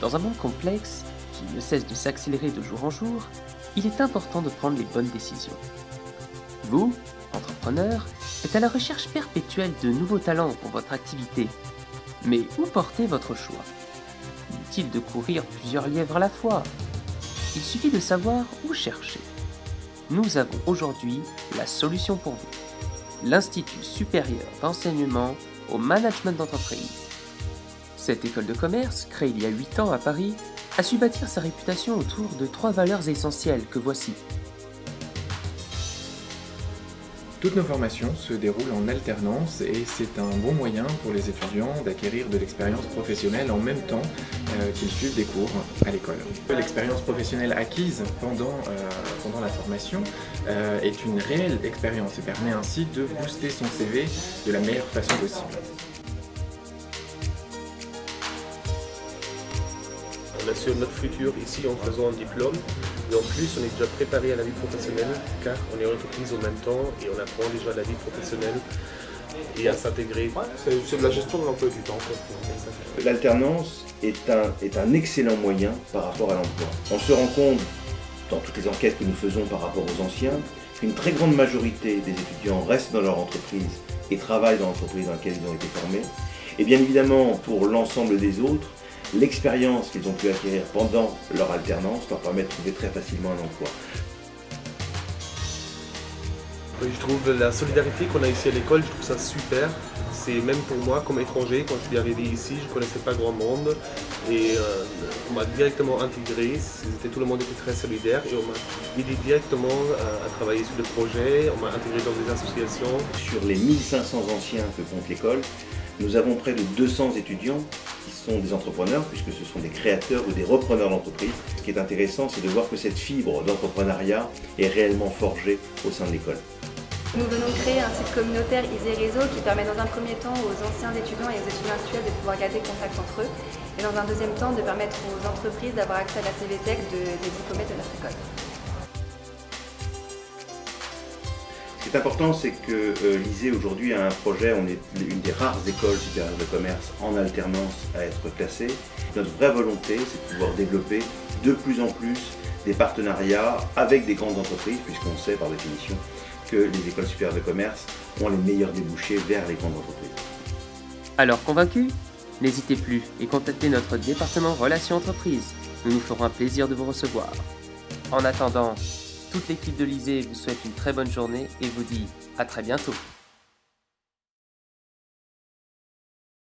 Dans un monde complexe, qui ne cesse de s'accélérer de jour en jour, il est important de prendre les bonnes décisions. Vous, entrepreneur, êtes à la recherche perpétuelle de nouveaux talents pour votre activité. Mais où porter votre choix? Inutile de courir plusieurs lièvres à la fois. Il suffit de savoir où chercher. Nous avons aujourd'hui la solution pour vous. L'Institut supérieur d'enseignement au management d'entreprise. Cette école de commerce, créée il y a 8 ans à Paris, a su bâtir sa réputation autour de 3 valeurs essentielles que voici. Toutes nos formations se déroulent en alternance et c'est un bon moyen pour les étudiants d'acquérir de l'expérience professionnelle en même temps qu'ils suivent des cours à l'école. L'expérience professionnelle acquise pendant la formation est une réelle expérience et permet ainsi de booster son CV de la meilleure façon possible. On assure notre futur ici en faisant un diplôme, mais en plus on est déjà préparé à la vie professionnelle car on est en entreprise en même temps et on apprend déjà la vie professionnelle et à s'intégrer. C'est de la gestion de l'emploi du temps. L'alternance est un excellent moyen par rapport à l'emploi. On se rend compte, dans toutes les enquêtes que nous faisons par rapport aux anciens, qu'une très grande majorité des étudiants restent dans leur entreprise et travaillent dans l'entreprise dans laquelle ils ont été formés. Et bien évidemment, pour l'ensemble des autres, l'expérience qu'ils ont pu acquérir pendant leur alternance leur permet de trouver très facilement un emploi. Je trouve la solidarité qu'on a ici à l'école, je trouve ça super. C'est même pour moi, comme étranger, quand je suis arrivé ici, je ne connaissais pas grand monde. Et on m'a directement intégré, tout le monde était très solidaire et on m'a aidé directement à travailler sur le projet, on m'a intégré dans des associations. Sur les 1500 anciens que compte l'école, nous avons près de 200 étudiants qui sont des entrepreneurs, puisque ce sont des créateurs ou des repreneurs d'entreprise. Ce qui est intéressant, c'est de voir que cette fibre d'entrepreneuriat est réellement forgée au sein de l'école. Nous venons créer un site communautaire Isée Réseau qui permet dans un premier temps aux anciens étudiants et aux étudiants actuels de pouvoir garder contact entre eux, et dans un deuxième temps de permettre aux entreprises d'avoir accès à la CVTech des diplômés de notre école. Ce qui est important, c'est que l'Isée aujourd'hui a un projet, on est une des rares écoles supérieures de commerce en alternance à être classée. Notre vraie volonté, c'est de pouvoir développer de plus en plus des partenariats avec des grandes entreprises, puisqu'on sait par définition que les écoles supérieures de commerce ont les meilleurs débouchés vers les grandes entreprises. Alors convaincu? N'hésitez plus et contactez notre département Relations Entreprises. Nous nous ferons un plaisir de vous recevoir. En attendant, toute l'équipe de l'Isée vous souhaite une très bonne journée et vous dit à très bientôt.